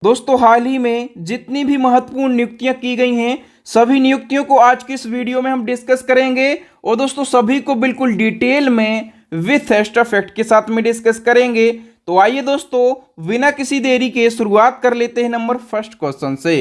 दोस्तों हाल ही में जितनी भी महत्वपूर्ण नियुक्तियां की गई हैं सभी नियुक्तियों को आज की इस वीडियो में हम डिस्कस करेंगे और दोस्तों सभी को बिल्कुल डिटेल में विथ एक्स्ट्रा फैक्ट के साथ में डिस्कस करेंगे। तो आइए दोस्तों बिना किसी देरी के शुरुआत कर लेते हैं नंबर फर्स्ट क्वेश्चन से।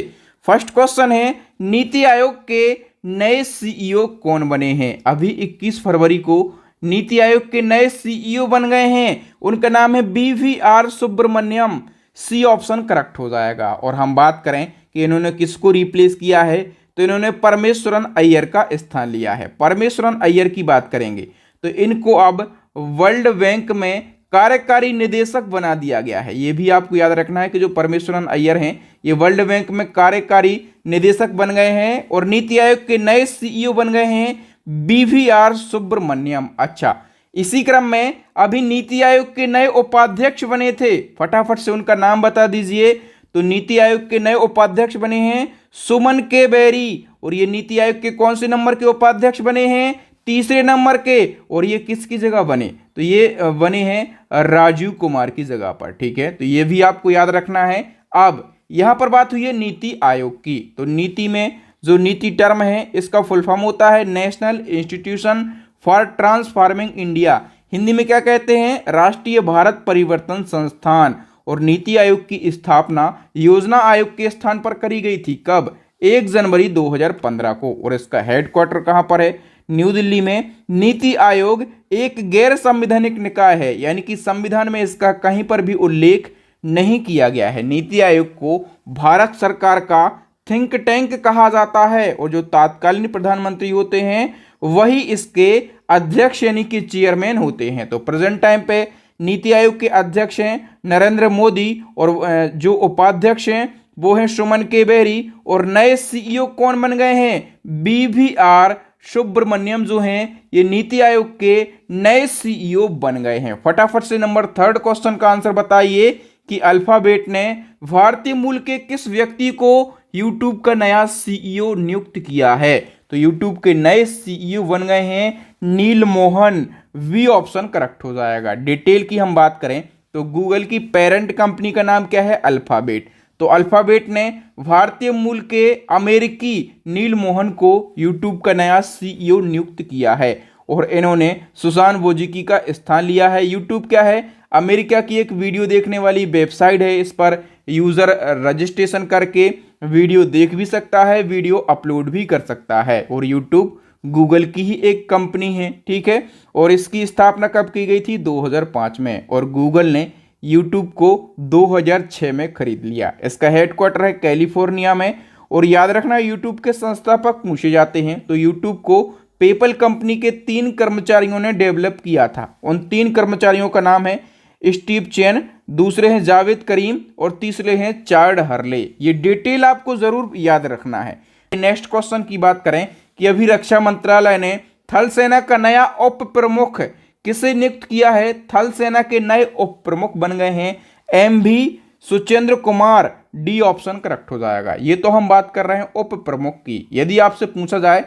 फर्स्ट क्वेश्चन है नीति आयोग के नए सीईओ कौन बने हैं। अभी 21 फरवरी को नीति आयोग के नए सीईओ बन गए हैं। उनका नाम है BVR Subramaniam. C option correct हो जाएगा। और हम बात करें कि इन्होंने किसको रिप्लेस किया है तो इन्होंने परमेश्वरन अय्यर का स्थान लिया है। परमेश्वरन अय्यर की बात करेंगे तो इनको अब वर्ल्ड बैंक में कार्यकारी निदेशक बना दिया गया है। यह भी आपको याद रखना है कि जो परमेश्वरन अय्यर हैं ये वर्ल्ड बैंक में कार्यकारी निदेशक बन गए हैं। और नीति आयोग के नए सीईओ बन गए हैं BVR सुब्रमण्यम। अच्छा, इसी क्रम में अभी नीति आयोग के नए उपाध्यक्ष बने थे, फटाफट से उनका नाम बता दीजिए। तो नीति आयोग के नए उपाध्यक्ष बने हैं सुमन के बेरी। और ये नीति आयोग के कौन से नंबर के उपाध्यक्ष बने हैं? तीसरे नंबर के। और ये किसकी जगह बने तो ये बने हैं राजीव कुमार की जगह पर। ठीक है, तो ये भी आपको याद रखना है। अब यहां पर बात हुई है नीति आयोग की। तो नीति में जो नीति टर्म है इसका फुल फॉर्म होता है national institution for transforming India. Hindi में क्या कहते हैं? राष्ट्रीय भारत परिवर्तन संस्थान। और नीति आयोग की स्थापना योजना आयोग के स्थान पर करी गई थी। कब? 1 जनवरी 2015 को। और इसका हेडक्वार्टर कहां पर है? न्यू दिल्ली में। नीति आयोग एक गैर संवैधानिक निकाय है, यानी कि संविधान में इसका कहीं पर भी उल्लेख नहीं किया गया है। नीति आयोग को भारत सरकार का थिंक टैंक कहा जाता है। और जो तत्कालीन प्रधानमंत्री होते हैं वही इसके अध्यक्ष यानी कि चेयरमैन होते हैं। तो प्रेजेंट टाइम पे नीति आयोग के अध्यक्ष हैं नरेंद्र मोदी और जो उपाध्यक्ष हैं वो हैं सुमन के बेरी। और नए सीईओ कौन बन गए हैं? BVR सुब्रमण्यम जो हैं ये नीति आयोग के नए सीईओ बन गए हैं। फटाफट से नंबर थर्ड क्वेश्चन का आंसर बताइए कि अल्फाबेट ने भारतीय मूल के किस व्यक्ति को यूट्यूब का नया सीईओ नियुक्त किया है। तो यूट्यूब के नए सीईओ बन गए हैं नील मोहन। वी ऑप्शन करेक्ट हो जाएगा। डिटेल की हम बात करें तो गूगल की पेरेंट कंपनी का नाम क्या है? अल्फाबेट। तो अल्फाबेट ने भारतीय मूल के अमेरिकी नील मोहन को यूट्यूब का नया सीईओ नियुक्त किया है। और इन्होंने सुसान वोजिकी का स्थान लिया है। यूट्यूब क्या है? अमेरिका की एक वीडियो देखने वाली वेबसाइट है। इस पर यूजर रजिस्ट्रेशन करके वीडियो देख भी सकता है, वीडियो अपलोड भी कर सकता है। और यूट्यूब गूगल की ही एक कंपनी है। ठीक है, और इसकी स्थापना कब की गई थी? 2005 में। और गूगल ने यूट्यूब को 2006 में खरीद लिया। इसका हेडक्वार्टर है कैलिफोर्निया में। और याद रखना यूट्यूब के संस्थापक पूछे जाते हैं तो यूट्यूब को पेपल कंपनी के 3 कर्मचारियों ने डेवलप किया था। उन 3 कर्मचारियों का नाम है स्टीव चेन, दूसरे हैं जावेद करीम और तीसरे हैं चार्ड हर्ले। ये डिटेल आपको जरूर याद रखना है। नेक्स्ट क्वेश्चन की बात करें कि अभी रक्षा मंत्रालय ने थल सेना का नया उप प्रमुख किसे नियुक्त किया है? थल सेना के नए उप प्रमुख बन गए हैं MV Suchendra Kumar. D option correct हो जाएगा। ये तो हम बात कर रहे हैं उप प्रमुख की। यदि आपसे पूछा जाए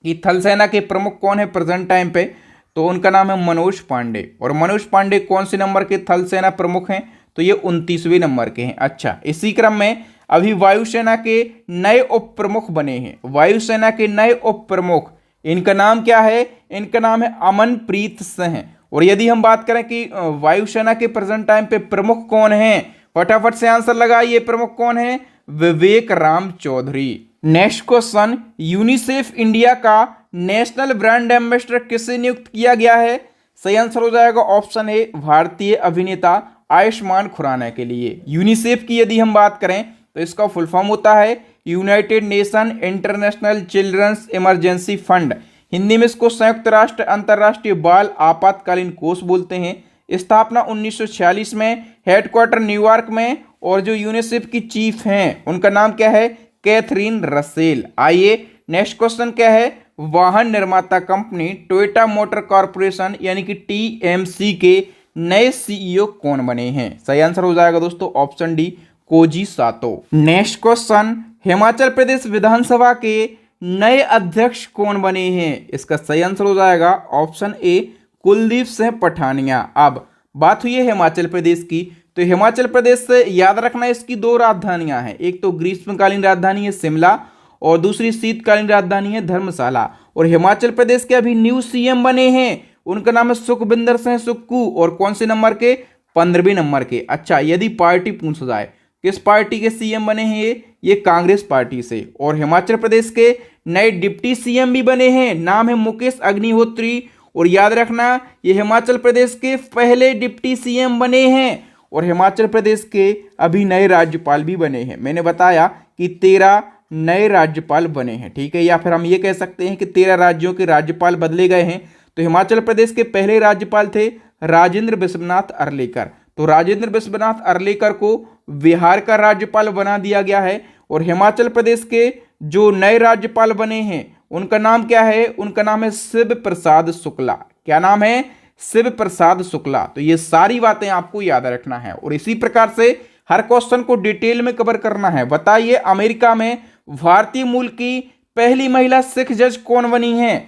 कि थल सेना के प्रमुख कौन है प्रेजेंट टाइम पे तो उनका नाम है मनोज पांडे। और मनोज पांडे कौन से नंबर के थल सेना प्रमुख हैं? तो ये 29वें नंबर के हैं। अच्छा, इसी क्रम में अभी वायुसेना के नए उप प्रमुख बने हैं। वायुसेना के नए उप प्रमुख, इनका नाम क्या है? इनका नाम है अमनप्रीत सिंह। और यदि हम बात करें कि वायुसेना के प्रेजेंट टाइम पे प्रमुख कौन है, फटाफट से आंसर लगाइए। प्रमुख कौन है? Vivek Ram Chaudhary. Next question, UNICEF India का नेशनल ब्रांड एम्बेसडर किसे नियुक्त किया गया है? सही आंसर हो जाएगा ऑप्शन ए भारतीय अभिनेता आयुष्मान खुराना के लिए। यूनिसेफ की यदि हम बात करें तो इसका फुल फॉर्म होता है United Nation International Children's Emergency Fund. Hindi में इसको संयुक्त राष्ट्र अंतर्राष्ट्रीय बाल आपातकालीन कोष बोलते हैं। स्थापना 1946 में, हेडक्वार्टर न्यूयॉर्क में। और जो यूनिसेफ की चीफ हैं उनका नाम क्या है? Catherine Russell. आइए नेक्स्ट क्वेश्चन क्या है? वाहन निर्माता कंपनी टोयोटा मोटर कॉर्पोरेशन यानी कि TMC के नए सीईओ कौन बने हैं? सही आंसर हो जाएगा दोस्तों ऑप्शन डी koji सातो। नेक्स्ट क्वेश्चन, हिमाचल प्रदेश विधानसभा के नए अध्यक्ष कौन बने हैं? इसका सही आंसर हो जाएगा ऑप्शन ए कुलदीप सिंह पठानिया। अब बात हुई है हिमाचल प्रदेश की, तो हिमाचल प्रदेश से याद रखना इसकी दो राजधानियां हैं, एक तो ग्रीष्मकालीन राजधानी है शिमला और दूसरी शीतकालीन राजधानी है धर्मशाला। और हिमाचल प्रदेश के अभी न्यू सीएम बने हैं, उनका नाम है सुखविंदर सिंह सुक्खू, और कौन से नंबर के, 15वें नंबर के। अच्छा, यदि पार्टी पूछा जाए किस पार्टी के सीएम बने हैं ये कांग्रेस पार्टी से। और हिमाचल प्रदेश के नए डिप्टी सीएम भी बने हैं, नाम है मुकेश अग्निहोत्री। और याद रखना ये हिमाचल प्रदेश के पहले डिप्टी सीएम बने हैं। और हिमाचल प्रदेश के अभी नए राज्यपाल भी बने हैं। मैंने बताया कि 13 नए राज्यपाल बने हैं, ठीक है, या फिर हम ये कह सकते हैं कि 13 राज्यों के राज्यपाल बदले गए हैं। तो हिमाचल प्रदेश के पहले राज्यपाल थे राजेंद्र विश्वनाथ अर्लेकर। तो राजेंद्र विश्वनाथ अर्लेकर को बिहार का राज्यपाल बना दिया गया है। और हिमाचल प्रदेश के जो नए राज्यपाल बने हैं उनका नाम क्या है, उनका नाम है शिव प्रसाद शुक्ला। क्या नाम है, शिव प्रसाद शुक्ला। तो ये सारी बातें आपको याद रखना है और इसी प्रकार से हर क्वेश्चन को डिटेल में कवर करना है। बताइए अमेरिका में भारतीय मूल की पहली महिला सिख जज कौन बनी है?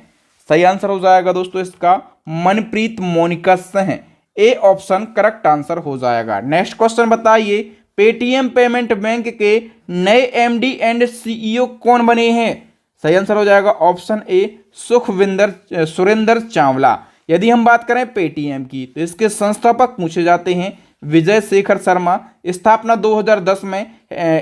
सही आंसर हो जाएगा दोस्तों इसका Manpreet Monika Singh. A option correct answer हो जाएगा। नेक्स्ट क्वेश्चन बताइए पेटीएम पेमेंट बैंक के नए एमडी एंड सीईओ कौन बने हैं? सही आंसर हो जाएगा ऑप्शन ए सुरेंद्र चावला। यदि हम बात करें पेटीएम की तो इसके संस्थापक पूछे जाते हैं विजय शेखर शर्मा। स्थापना 2010 में,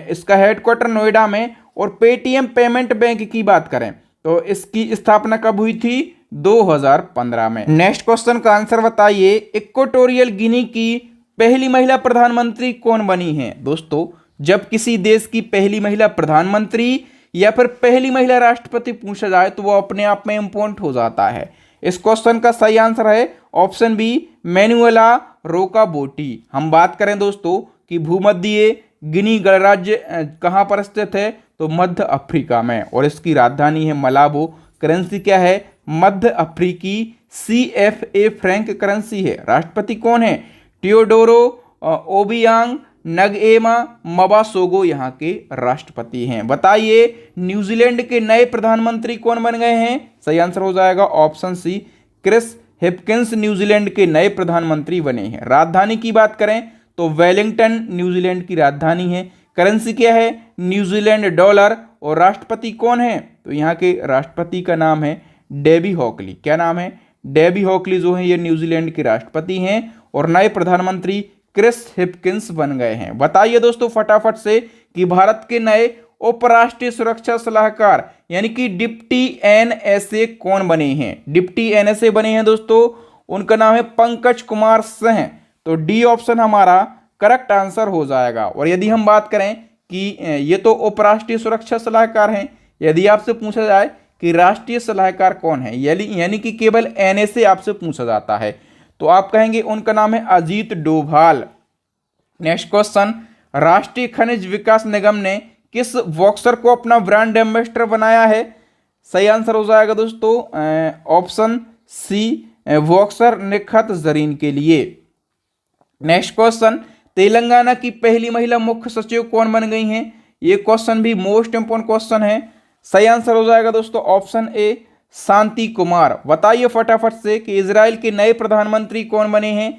इसका हेडक्वार्टर नोएडा में। और पेटीएम पेमेंट बैंक की बात करें तो इसकी स्थापना कब हुई थी? 2015 में। नेक्स्ट क्वेश्चन का आंसर बताइए इक्वेटोरियल गिनी की पहली महिला प्रधानमंत्री कौन बनी है? दोस्तों जब किसी देश की पहली महिला प्रधानमंत्री या फिर पहली महिला राष्ट्रपति पूछा जाए तो वो अपने आप में इंपॉर्टेंट हो जाता है। इस क्वेश्चन का सही आंसर है ऑप्शन बी मैनुएला रोकाबोटी। हम बात करें दोस्तों कि भूमध्य गिनी गणराज्य कहाँ पर स्थित है तो मध्य अफ्रीका में और इसकी राजधानी है मलाबो। करेंसी क्या है? मध्य अफ्रीकी CFA फ्रैंक करेंसी है। राष्ट्रपति कौन है? टियोडोरो ओबियांग नगएमा मबासोगो यहाँ के राष्ट्रपति हैं। बताइए न्यूजीलैंड के नए प्रधानमंत्री कौन बन गए हैं? सही आंसर हो जाएगा option C Chris Hipkins New Zealand के नए प्रधानमंत्री बने हैं। राजधानी की बात करें तो वेलिंगटन न्यूजीलैंड की राजधानी है। करेंसी क्या है? New Zealand dollar. और राष्ट्रपति कौन है? तो यहाँ के राष्ट्रपति का नाम है डेबी हॉकली। क्या नाम है? डेबी हॉकली जो है ये न्यूजीलैंड के राष्ट्रपति हैं और नए प्रधानमंत्री क्रिस हिपकिंस बन गए हैं। बताइए दोस्तों फटाफट से कि भारत के नए उपराष्ट्रीय सुरक्षा सलाहकार यानी कि डिप्टी NSA कौन बने हैं? डिप्टी NSA बने हैं दोस्तों, उनका नाम है पंकज कुमार सिंह। तो डी ऑप्शन हमारा करेक्ट आंसर हो जाएगा। और यदि हम बात करें कि ये तो उपराष्ट्रीय सुरक्षा सलाहकार हैं, यदि आपसे पूछा जाए कि राष्ट्रीय सलाहकार कौन है यानी कि केवल NSA आपसे पूछा जाता है तो आप कहेंगे उनका नाम है अजीत डोभाल। नेक्स्ट क्वेश्चन राष्ट्रीय खनिज विकास निगम ने किस बॉक्सर को अपना ब्रांड एम्बेसडर बनाया है? सही आंसर हो जाएगा दोस्तों option C boxer Nikhat Zareen के लिए। नेक्स्ट क्वेश्चन तेलंगाना की पहली महिला मुख्य सचिव कौन बन गई हैं? ये क्वेश्चन भी मोस्ट इंपोर्टेंट क्वेश्चन है। सही आंसर हो जाएगा दोस्तों ऑप्शन ए शांति कुमार। बताइए फटाफट से कि इजराइल के नए प्रधानमंत्री कौन बने हैं?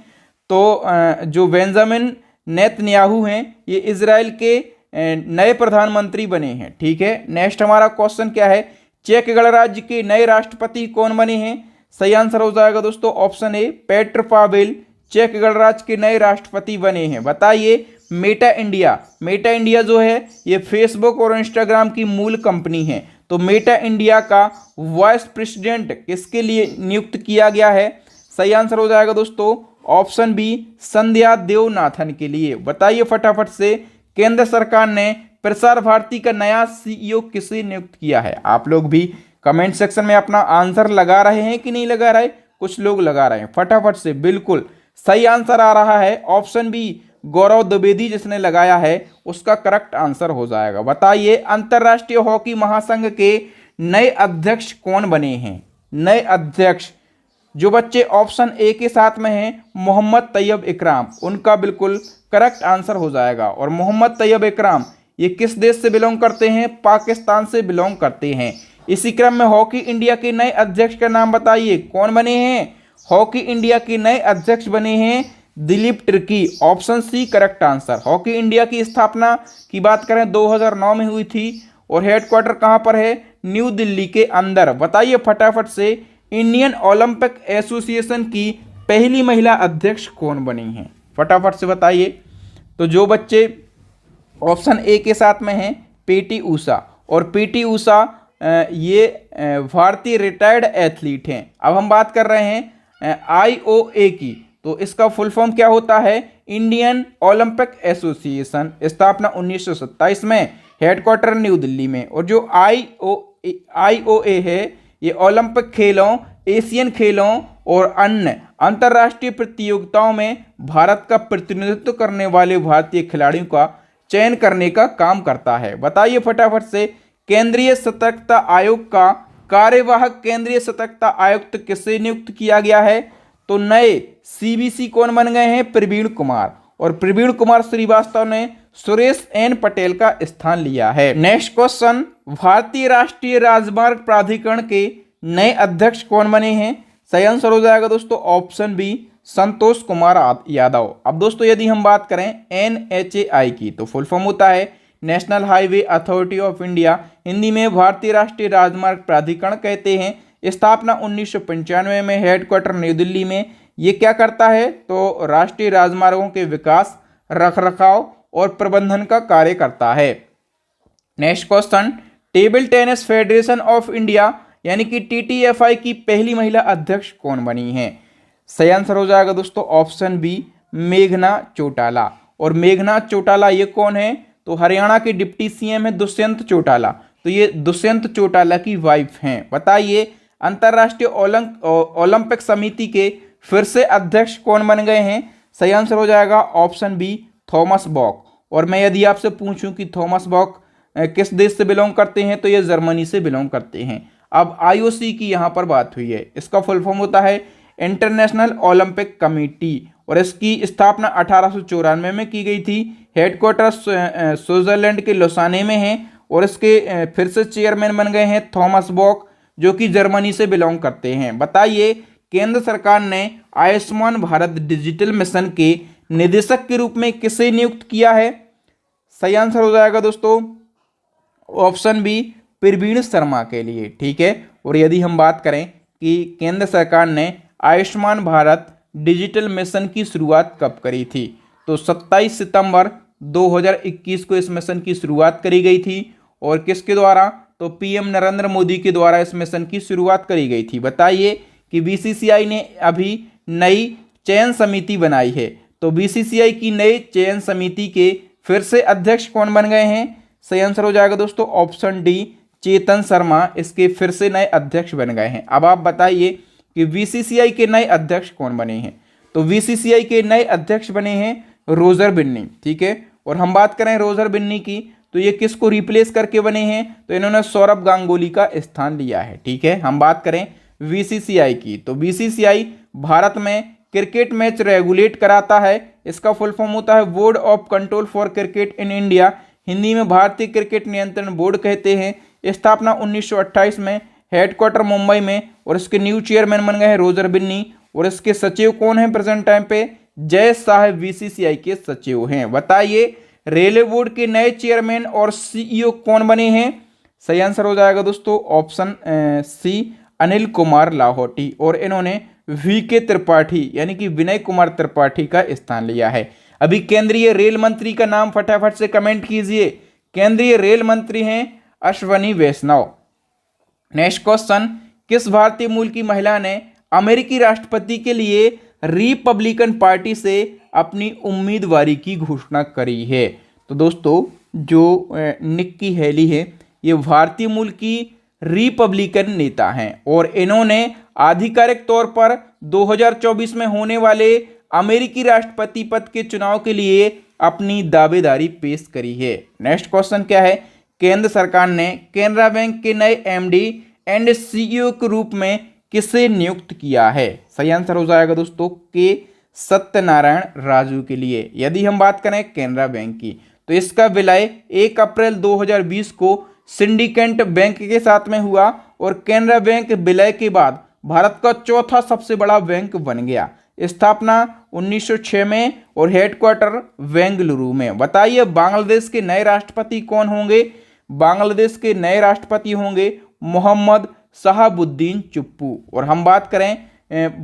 तो जो बेंजामिन नेतन्याहू हैं ये इजराइल के नए प्रधानमंत्री बने हैं। ठीक है, नेक्स्ट हमारा क्वेश्चन क्या है? चेक गणराज्य के नए राष्ट्रपति कौन बने हैं? सही आंसर हो जाएगा दोस्तों ऑप्शन ए पेट्र पावेल चेक गणराज्य के नए राष्ट्रपति बने हैं। बताइए मेटा इंडिया जो है ये फेसबुक और इंस्टाग्राम की मूल कंपनी है। तो मेटा इंडिया का वाइस प्रेसिडेंट किसके लिए नियुक्त किया गया है? सही आंसर हो जाएगा दोस्तों ऑप्शन बी संध्या देवनाथन के लिए। बताइए फटाफट से केंद्र सरकार ने प्रसार भारती का नया CEO किसे नियुक्त किया है? आप लोग भी कमेंट सेक्शन में अपना आंसर लगा रहे हैं कि नहीं लगा रहे? कुछ लोग लगा रहे हैं। फटाफट से बिल्कुल सही आंसर आ रहा है ऑप्शन बी गौरव द्विवेदी जिसने लगाया है उसका करेक्ट आंसर हो जाएगा। बताइए अंतरराष्ट्रीय हॉकी महासंघ के नए अध्यक्ष कौन बने हैं? नए अध्यक्ष जो बच्चे ऑप्शन ए के साथ में हैं मोहम्मद तैयब इकराम, उनका बिल्कुल करेक्ट आंसर हो जाएगा। और मोहम्मद तैयब इकराम ये किस देश से बिलोंग करते हैं? पाकिस्तान से बिलोंग करते हैं। इसी क्रम में हॉकी इंडिया के नए अध्यक्ष का नाम बताइए कौन बने हैं? हॉकी इंडिया के नए अध्यक्ष बने हैं Dilip Tirkey, option C correct answer. Hockey India की स्थापना की बात करें 2009 में हुई थी और हेडक्वार्टर कहां पर है, न्यू दिल्ली के अंदर। बताइए फटाफट से इंडियन ओलंपिक एसोसिएशन की पहली महिला अध्यक्ष कौन बनी है, फटाफट से बताइए। तो जो बच्चे ऑप्शन ए के साथ में हैं पीटी ऊषा, और पीटी ऊषा ये भारतीय रिटायर्ड एथलीट हैं। अब हम बात कर रहे हैं आईओए की, तो इसका फुल फॉर्म क्या होता है, इंडियन ओलंपिक एसोसिएशन, स्थापना 1927 में, हेडक्वार्टर न्यू दिल्ली में। और जो आईओए है ये ओलंपिक खेलों, एशियन खेलों और अन्य अंतर्राष्ट्रीय प्रतियोगिताओं में भारत का प्रतिनिधित्व करने वाले भारतीय खिलाड़ियों का चयन करने का काम करता है। बताइए फटाफट से केंद्रीय सतर्कता आयोग का कार्यवाहक केंद्रीय सतर्कता आयुक्त किसे नियुक्त किया गया है, तो नए सीबीसी कौन बन गए हैं, प्रवीण कुमार। और प्रवीण कुमार श्रीवास्तव ने सुरेश एन पटेल का स्थान लिया है। नेक्स्ट क्वेश्चन, भारतीय राष्ट्रीय राजमार्ग प्राधिकरण के नए अध्यक्ष कौन बने हैं, सही आंसर हो जाएगा दोस्तों ऑप्शन बी संतोष कुमार यादव। अब दोस्तों यदि हम बात करें एनएचएआई की, तो फुल फॉर्म होता है national highway authority of India, Hindi में भारतीय राष्ट्रीय राजमार्ग प्राधिकरण कहते हैं। स्थापना 1995 में, हेडक्वार्टर न्यू दिल्ली में। ये क्या करता है, तो राष्ट्रीय राजमार्गों के विकास, रखरखाव और प्रबंधन का कार्य करता है। Next question, table tennis federation of India यानी कि टीटीएफआई की पहली महिला अध्यक्ष कौन बनी है, सही आंसर हो जाएगा दोस्तों ऑप्शन बी मेघना चौटाला। और मेघना चौटाला ये कौन है, तो हरियाणा के डिप्टी सीएम है दुष्यंत चौटाला, तो ये दुष्यंत चौटाला की वाइफ हैं। बताइए अंतर्राष्ट्रीय ओलंपिक समिति के फिर से अध्यक्ष कौन बन गए हैं, सही आंसर हो जाएगा ऑप्शन बी थॉमस बॉक। और मैं यदि आपसे पूछूं कि थॉमस बॉक किस देश से बिलोंग करते हैं, तो ये जर्मनी से बिलोंग करते हैं। अब आईओसी की यहाँ पर बात हुई है, इसका फुल फॉर्म होता है इंटरनेशनल ओलंपिक कमेटी, और इसकी स्थापना 1894 में की गई थी। हेडक्वार्टर स्विट्जरलैंड के लोसाने में है, और इसके फिर से चेयरमैन बन गए हैं थॉमस बॉक, जो कि जर्मनी से बिलोंग करते हैं। बताइए केंद्र सरकार ने आयुष्मान भारत डिजिटल मिशन के निदेशक के रूप में किसे नियुक्त किया है, सही आंसर हो जाएगा दोस्तों ऑप्शन बी प्रवीण शर्मा के लिए, ठीक है। और यदि हम बात करें कि केंद्र सरकार ने आयुष्मान भारत डिजिटल मिशन की शुरुआत कब करी थी, तो 27 सितंबर 2021 को इस मिशन की शुरुआत करी गई थी। और किसके द्वारा, तो पीएम नरेंद्र मोदी के द्वारा इस मिशन की शुरुआत करी गई थी। बताइए कि बीसीसीआई ने अभी नई चयन समिति बनाई है, तो बीसीसीआई की नई चयन समिति के फिर से अध्यक्ष कौन बन गए हैं, सही आंसर हो जाएगा दोस्तों ऑप्शन डी चेतन शर्मा इसके फिर से नए अध्यक्ष बन गए हैं। अब आप बताइए कि बीसीसीआई के नए अध्यक्ष कौन बने हैं, तो बीसीसीआई के नए अध्यक्ष बने हैं रोजर बिन्नी, ठीक है। और हम बात करें रोजर बिन्नी की, तो ये किसको रिप्लेस करके बने हैं, तो इन्होंने सौरभ गांगुली का स्थान लिया है, ठीक है। हम बात करें बीसीसीआई की, तो बीसीसीआई भारत में क्रिकेट मैच रेगुलेट कराता है। इसका फुल फॉर्म होता है board of control for cricket in India, Hindi में भारतीय क्रिकेट नियंत्रण बोर्ड कहते हैं। स्थापना 1928 में, हेडक्वार्टर मुंबई में, और इसके न्यू चेयरमैन बन गए हैं रोजर बिन्नी। और इसके सचिव कौन है प्रेजेंट टाइम पे, जय साहब बीसीसीआई के सचिव हैं। बताइए रेलवे बोर्ड के नए चेयरमैन और सीईओ कौन बने हैं, सही आंसर हो जाएगा दोस्तों ऑप्शन सी अनिल कुमार लाहौटी। और इन्होंने वीके त्रिपाठी यानी कि विनय कुमार त्रिपाठी का स्थान लिया है। अभी केंद्रीय रेल मंत्री का नाम फटाफट से कमेंट कीजिए, केंद्रीय रेल मंत्री हैं अश्वनी वैष्णव। नेक्स्ट क्वेश्चन, किस भारतीय मूल की महिला ने अमेरिकी राष्ट्रपति के लिए रिपब्लिकन पार्टी से अपनी उम्मीदवारी की घोषणा करी है, तो दोस्तों जो निक्की हेली है ये भारतीय मूल की रिपब्लिकन नेता हैं, और इन्होंने आधिकारिक तौर पर 2024 में होने वाले अमेरिकी राष्ट्रपति पद के चुनाव के लिए अपनी दावेदारी पेश करी है। नेक्स्ट क्वेश्चन क्या है, केंद्र सरकार ने केनरा बैंक के नए एमडी एंड सीईओ के रूप में किसे नियुक्त किया है, सही आंसर हो जाएगा दोस्तों के सत्यनारायण राजू के लिए। यदि हम बात करें केनरा बैंक की, तो इसका विलय 1 अप्रैल 2020 को सिंडिकेट बैंक के साथ में हुआ, और केनरा बैंक विलय के बाद भारत का चौथा सबसे बड़ा बैंक बन गया। स्थापना 1906 में और हेडक्वार्टर बेंगलुरु में। बताइए बांग्लादेश के नए राष्ट्रपति कौन होंगे? बांग्लादेश के नए राष्ट्रपति होंगे मोहम्मद शहाबुद्दीन चुप्पू। और हम बात करें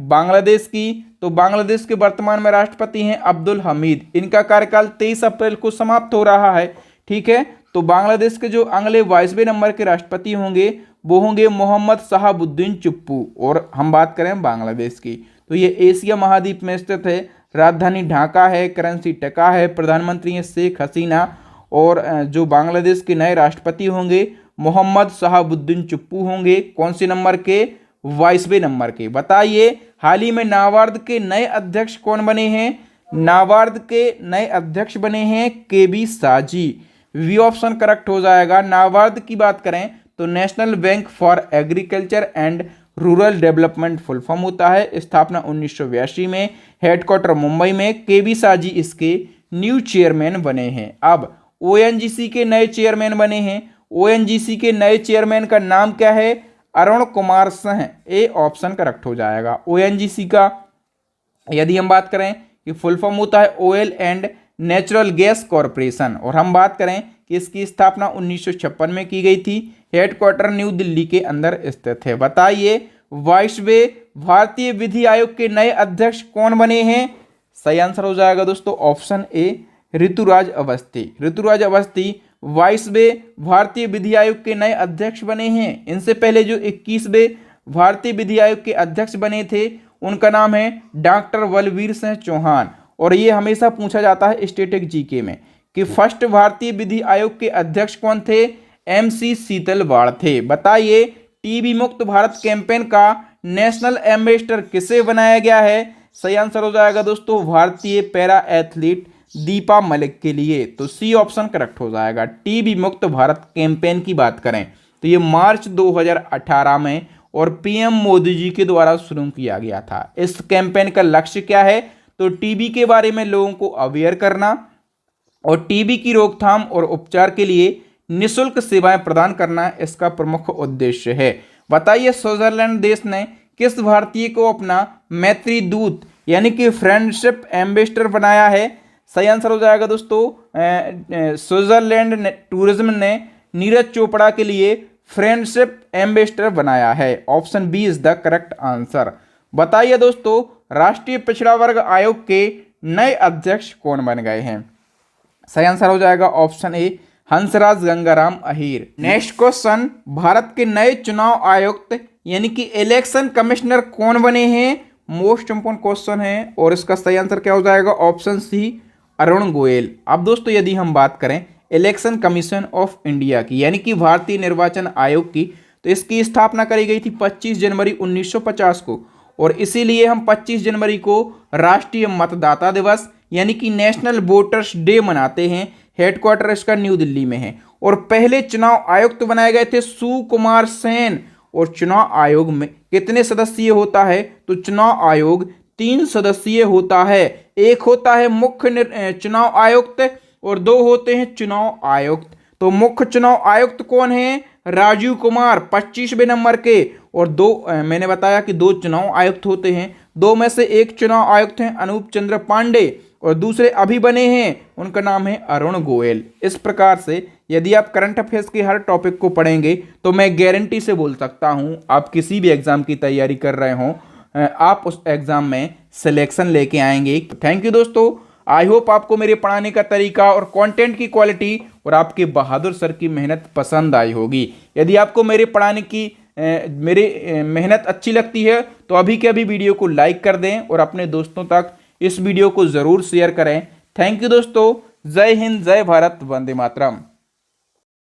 बांग्लादेश की, तो बांग्लादेश के वर्तमान में राष्ट्रपति हैं अब्दुल हमीद। इनका कार्यकाल 23 अप्रैल को समाप्त हो रहा है। ठीक है, तो बांग्लादेश के जो अगले 22वें नंबर के राष्ट्रपति होंगे वो होंगे मोहम्मद शहाबुद्दीन चुप्पू। और हम बात करें बांग्लादेश की, तो ये एशिया महाद्वीप में स्थित है। राजधानी ढाका है, करेंसी टका है, प्रधानमंत्री हैं शेख हसीना। और जो बांग्लादेश के नए राष्ट्रपति होंगे मोहम्मद शहाबुद्दीन चुप्पू होंगे। कौन से नंबर के? 22वें नंबर के। बताइए हाल ही में नाबार्ड के नए अध्यक्ष कौन बने हैं? नाबार्ड के नए अध्यक्ष बने हैं केबी साजी। वी ऑप्शन करेक्ट हो जाएगा। नाबार्ड की बात करें तो national bank for agriculture and rural development full form होता है। स्थापना 1982 में, हेडक्वार्टर मुंबई में। केबी साजी इसके न्यू चेयरमैन बने हैं। अब ओएनजीसी के नए चेयरमैन बने हैं। ओएनजीसी के नए चेयरमैन का नाम क्या है? Arun Kumar Singh. A option correct हो जाएगा। ओएनजीसी का यदि हम बात करें कि फुल फॉर्म होता है oil and natural gas corporation. और हम बात करें कि इसकी स्थापना 1956 में की गई थी। हेडक्वार्टर न्यू दिल्ली के अंदर स्थित है। बताइए 22वें भारतीय विधि आयोग के नए अध्यक्ष कौन बने हैं? सही आंसर हो जाएगा दोस्तों ऑप्शन ए ऋतुराज अवस्थी। ऋतुराज अवस्थी 22वें भारतीय विधि आयोग के नए अध्यक्ष बने हैं। इनसे पहले जो 21वें भारतीय विधि आयोग के अध्यक्ष बने थे उनका नाम है डॉक्टर बलवीर सिंह चौहान। और ये हमेशा पूछा जाता है स्टैटिक जीके में कि फर्स्ट भारतीय विधि आयोग के अध्यक्ष कौन थे? MC शीतलवाड़ थे। बताइए टीबी मुक्त भारत कैंपेन का नेशनल एम्बेसडर किसे बनाया गया है? सही आंसर हो जाएगा दोस्तों भारतीय पैरा एथलीट दीपा मलिक के लिए। तो सी ऑप्शन करेक्ट हो जाएगा। टीबी मुक्त भारत कैंपेन की बात करें तो ये मार्च 2018 में और पीएम मोदी जी के द्वारा शुरू किया गया था। इस कैंपेन का लक्ष्य क्या है? तो टीबी के बारे में लोगों को अवेयर करना और टीबी की रोकथाम और उपचार के लिए निःशुल्क सेवाएं प्रदान करना इसका प्रमुख उद्देश्य है। बताइए स्विट्जरलैंड देश ने किस भारतीय को अपना मैत्री दूत यानी कि फ्रेंडशिप एम्बेसडर बनाया है? सही आंसर हो जाएगा दोस्तों स्विट्जरलैंड टूरिज्म ने नीरज चोपड़ा के लिए फ्रेंडशिप एम्बेसडर बनाया है। Option B is the correct answer. बताइए दोस्तों राष्ट्रीय पिछड़ा वर्ग आयोग के नए अध्यक्ष कौन बन गए हैं? सही आंसर हो जाएगा option A Hansraj Gangaram Ahir. Next question, Bharat के नए चुनाव आयुक्त यानी कि इलेक्शन कमिश्नर कौन बने हैं? मोस्ट इंपोर्टेंट क्वेश्चन है और इसका सही आंसर क्या हो जाएगा? Option C Arun Goyal. अब दोस्तों यदि हम बात करें इलेक्शन कमीशन ऑफ इंडिया की यानी कि भारतीय निर्वाचन आयोग की, तो इसकी स्थापना करी गई थी 25 जनवरी 1950 को। और इसीलिए हम 25 जनवरी को राष्ट्रीय मतदाता दिवस यानी कि नेशनल वोटर्स डे मनाते हैं। हेडक्वार्टर इसका न्यू दिल्ली में है। और पहले चुनाव आयुक्त बनाए गए थे सुकुमार सेन। और चुनाव आयोग में कितने सदस्यीय होता है? तो चुनाव आयोग 3 सदस्यीय होता है। एक होता है मुख्य चुनाव आयुक्त और 2 होते हैं चुनाव आयुक्त। तो मुख्य चुनाव आयुक्त कौन है? राजीव कुमार 25वें नंबर के। और 2 मैंने बताया कि 2 चुनाव आयुक्त होते हैं। 2 में से एक चुनाव आयुक्त हैं अनूप चंद्र पांडे और दूसरे अभी बने हैं, उनका नाम है अरुण गोयल। इस प्रकार से यदि आप करंट अफेयर्स के हर टॉपिक को पढ़ेंगे तो मैं गारंटी से बोल सकता हूं आप किसी भी एग्जाम की तैयारी कर रहे हो आप उस एग्जाम में सिलेक्शन लेके आएंगे। थैंक यू दोस्तों। आई होप आपको मेरे पढ़ाने का तरीका और कंटेंट की क्वालिटी और आपके बहादुर सर की मेहनत पसंद आई होगी। यदि आपको मेरे पढ़ाने की मेरी मेहनत अच्छी लगती है तो अभी के अभी वीडियो को लाइक कर दें और अपने दोस्तों तक इस वीडियो को ज़रूर शेयर करें। थैंक यू दोस्तों। जय हिंद, जय भारत, वंदे मातरम।